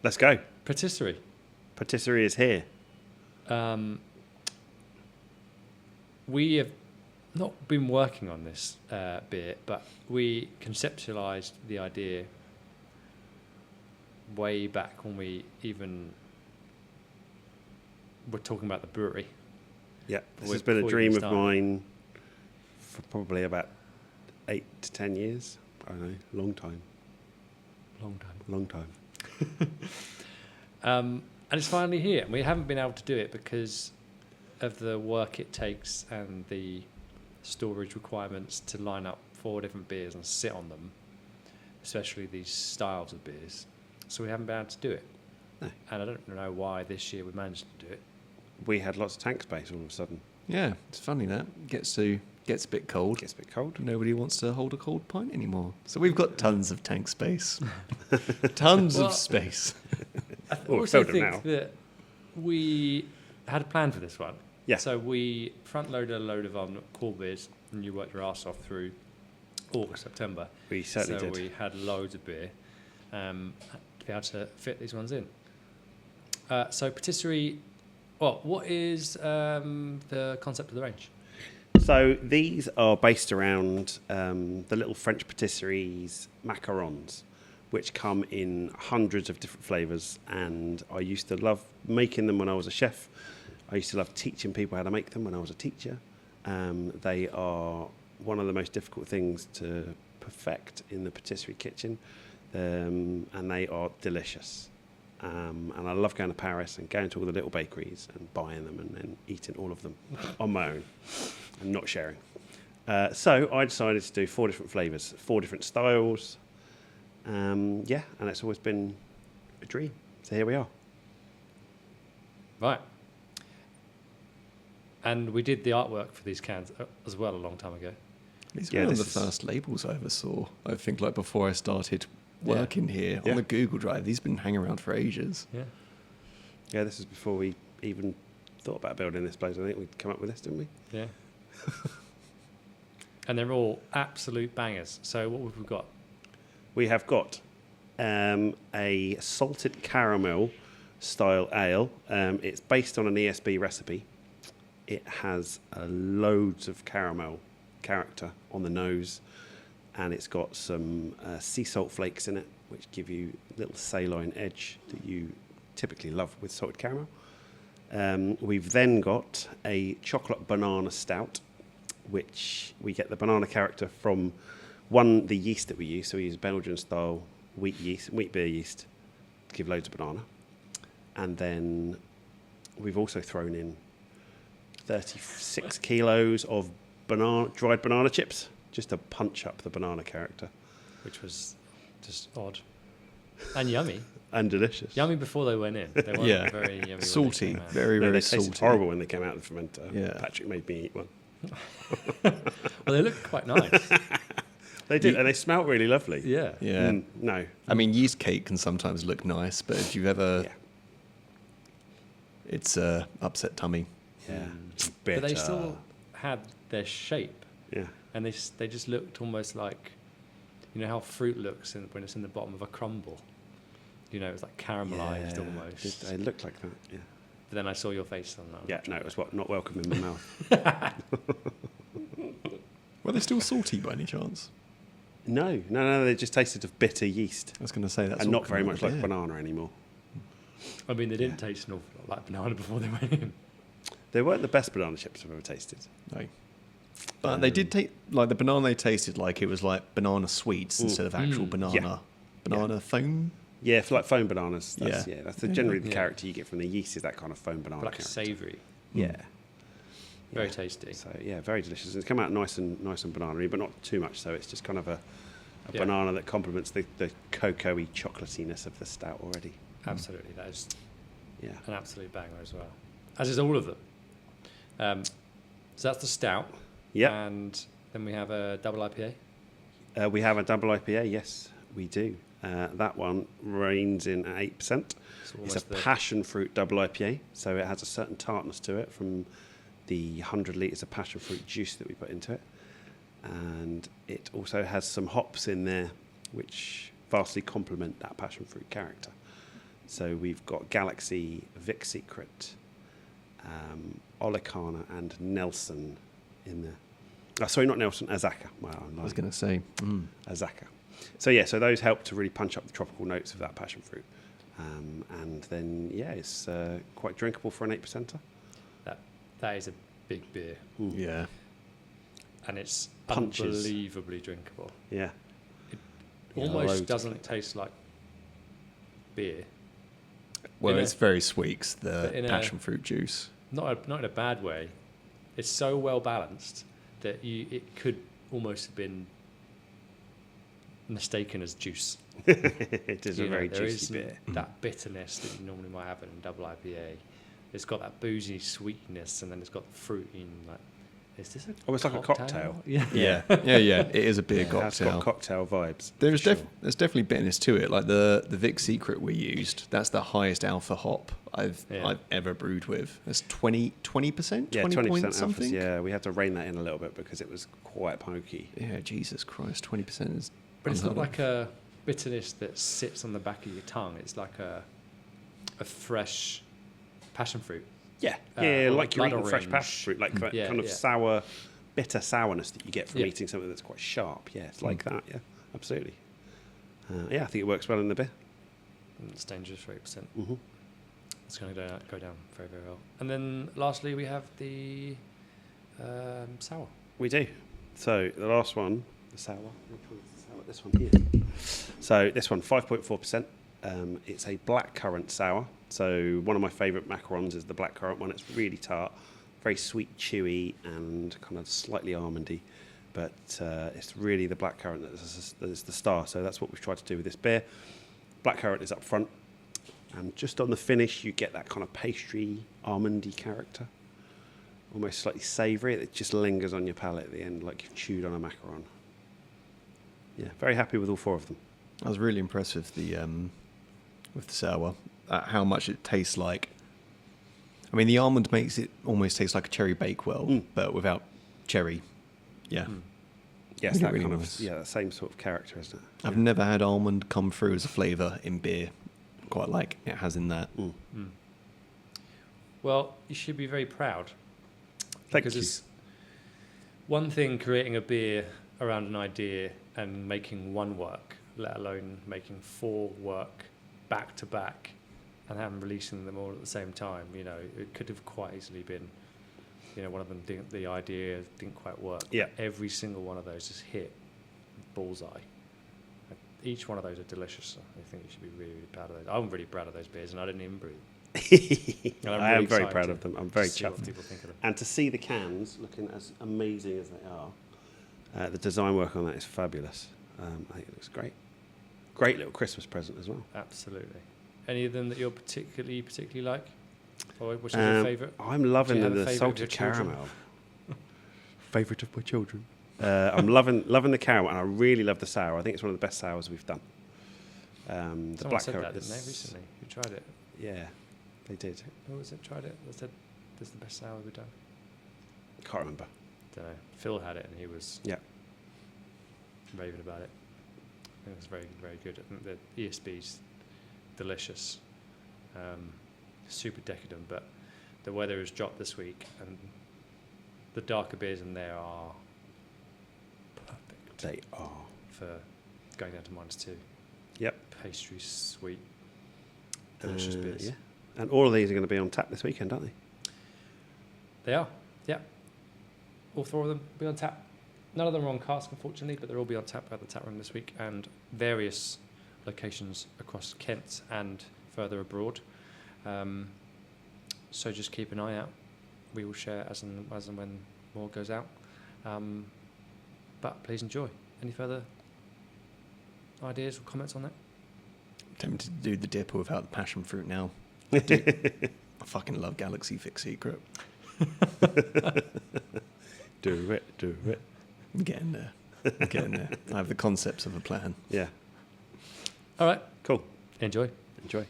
Let's go. Pâtisserie. Pâtisserie is here. We have not been working on this beer, but we conceptualised the idea way back when we even were talking about the brewery. Yeah, this has been a dream of mine for probably about 8 to 10 years. I don't know, long time. And it's finally here. And we haven't been able to do it because of the work it takes and the storage requirements to line up 4 different beers and sit on them, especially these styles of beers. So we haven't been able to do it. No. And I don't know why this year we managed to do it. We had lots of tank space all of a sudden. Yeah, it's funny that. Gets a bit cold. Gets a bit cold. Nobody wants to hold a cold pint anymore. So we've got tons of tank space. Tons of space. I also think that we had a plan for this one. Yeah. So we front-loaded a load of core beers, and you worked your arse off through August, September. We certainly did. So we had loads of beer to be able to fit these ones in. So Pâtisserie, well, what is the concept of the range? So these are based around the little French patisseries macarons, which come in hundreds of different flavours. And I used to love making them when I was a chef. I used to love teaching people how to make them when I was a teacher. They are one of the most difficult things to perfect in the patisserie kitchen, and they are delicious. And I love going to Paris and going to all the little bakeries and buying them and then eating all of them on my own and not sharing. So I decided to do 4 different flavours, 4 different styles. And it's always been a dream. So here we are. Right. And we did the artwork for these cans as well a long time ago. These were one of the first labels I ever saw. I think like before I started working here on the Google Drive. These have been hanging around for ages. Yeah. Yeah, this is before we even thought about building this place. I think we'd come up with this, didn't we? Yeah. And they're all absolute bangers. So what have we got? We have got a salted caramel style ale. It's based on an ESB recipe. It has loads of caramel character on the nose, and it's got some sea salt flakes in it, which give you a little saline edge that you typically love with salted caramel. We've then got a chocolate banana stout, which we get the banana character from the yeast that we use. So we use Belgian style wheat beer yeast to give loads of banana. And then we've also thrown in 36 kilos of dried banana chips just to punch up the banana character. Which was just odd. And yummy. And delicious. Yummy before they went in. They weren't very yummy. Salty. Very, very they salty. tasted horrible when they came out of the fermenter. Yeah. Patrick made me eat one. Well, they look quite nice. They did, and they smelt really lovely. Yeah. Yeah. No. I mean, yeast cake can sometimes look nice, but if you've ever... Yeah. It's upset tummy. Yeah. But they still had their shape. Yeah. And they just looked almost like, you know how fruit looks when it's in the bottom of a crumble? You know, it's like caramelized almost. They looked like that, yeah. But then I saw your face on that. Yeah, no, it was not welcome in my mouth. Were they still salty by any chance? No, they just tasted of bitter yeast. I was going to say that's and not very much like banana anymore. I mean, they didn't taste an awful lot like banana before they went in. They weren't the best banana chips I've ever tasted. No. But they did take, like the banana they tasted like it was like banana sweets instead of actual banana. Banana foam? Yeah, for like foam bananas. That's generally the Yeah. character you get from the yeast is that kind of foam banana Like character. savoury. Yeah. Very tasty. So yeah, very delicious. It's come out nice and banana-y, but not too much. So it's just kind of a banana that complements the cocoa-y chocolatiness of the stout already. Absolutely, that is an absolute banger as well. As is all of them. So that's the stout. Yeah. And then we have a double IPA. We have a double IPA. Yes, we do. That one reigns in at 8%. It's a passion fruit double IPA, so it has a certain tartness to it from the 100 litres of passion fruit juice that we put into it. And it also has some hops in there, which vastly complement that passion fruit character. So we've got Galaxy, Vic Secret, Olicana, and Nelson in there. Oh, sorry, not Nelson, Azaka. Wow, I was going to say. Azaka. So those help to really punch up the tropical notes of that passion fruit. And then, it's quite drinkable for an 8%er. That is a big beer. Yeah. And it's Punches. unbelievably drinkable. Yeah. Almost doesn't taste like beer. Well, it's very sweet, the passion fruit juice. Not in a bad way. It's so well balanced that it could almost have been mistaken as juice. It is a very juicy beer. That bitterness that you normally might have in a double IPA. It's got that boozy sweetness, and then it's got the fruity. Like, is this a it's like a cocktail. Yeah. It is a beer cocktail. It's got cocktail vibes. There's definitely bitterness to it. Like the Vic Secret we used, that's the highest alpha hop I've ever brewed with. It's 20%? 20% something? alphas. Yeah, we had to rein that in a little bit because it was quite pokey. Yeah, Jesus Christ, 20% is. But it's not like a bitterness that sits on the back of your tongue. It's like a fresh passion fruit. Yeah, like you're eating fresh passion fruit, like kind of sour, bitter sourness that you get from eating something that's quite sharp. Yeah, it's like that. Yeah, absolutely. I think it works well in the beer. And it's dangerous for 8%. Mm-hmm. It's going to go down very, very well. And then lastly, we have the sour. We do. So the last one, the sour. This one here. So this one, 5.4%. It's a blackcurrant sour. So one of my favourite macarons is the blackcurrant one. It's really tart, very sweet, chewy, and kind of slightly almondy. But it's really the blackcurrant that is the star. So that's what we've tried to do with this beer. Blackcurrant is up front. And just on the finish, you get that kind of pastry, almondy character. Almost slightly savoury. It just lingers on your palate at the end like you've chewed on a macaron. Yeah, very happy with all four of them. I was really impressed with the sour, how much it tastes like. I mean, the almond makes it almost taste like a cherry bakewell, but without cherry. Yeah. Yes, that really kind nice. of that same sort of character, isn't it? I've never had almond come through as a flavour in beer quite like it has in that. Well, you should be very proud. Thank because you. It's one thing creating a beer around an idea and making one work, let alone making 4 work back to back and having releasing them all at the same time. You know, it could have quite easily been, one of them the idea didn't quite work. Yeah. Every single one of those just hit bullseye. Each one of those are delicious. I think you should be really, really proud of those. I'm really proud of those beers, and I didn't even brew them. I am very proud of them. I'm very see what chuffed. people think of them. And to see the cans looking as amazing as they are, the design work on that is fabulous. I think it looks great. Great little Christmas present as well. Absolutely. Any of them that you're particularly like? Or which is your favourite? I'm loving Do you have a the favourite salted of your children? caramel. Favourite of my children. I'm loving the caramel, and I really love the sour. I think it's one of the best sours we've done. The Someone blackcurrant said that, didn't is- they, recently? Who tried it? Yeah, they did. Who was it tried it? They said this is the best sour we've done. Can't remember. Don't know. Phil had it and he was Yeah. raving about it. I think it was very, very good. I think the ESB's delicious. Super decadent, but the weather has dropped this week and the darker beers in there are perfect They are. for going down to -2. Yep. Pastry, sweet, delicious beers. Yeah. And all of these are going to be on tap this weekend, aren't they? They are, yeah. All 4 of them will be on tap. None of them are on cask, unfortunately, but they'll all be on tap at the tap room this week and various locations across Kent and further abroad. So just keep an eye out. We will share as and when more goes out. But please enjoy. Any further ideas or comments on that? Tempted to do the dipper without the passion fruit now. I fucking love Galaxy Vic Secret. Do it. I'm getting there. I have the concepts of a plan. Yeah. All right. Cool. Enjoy. Enjoy.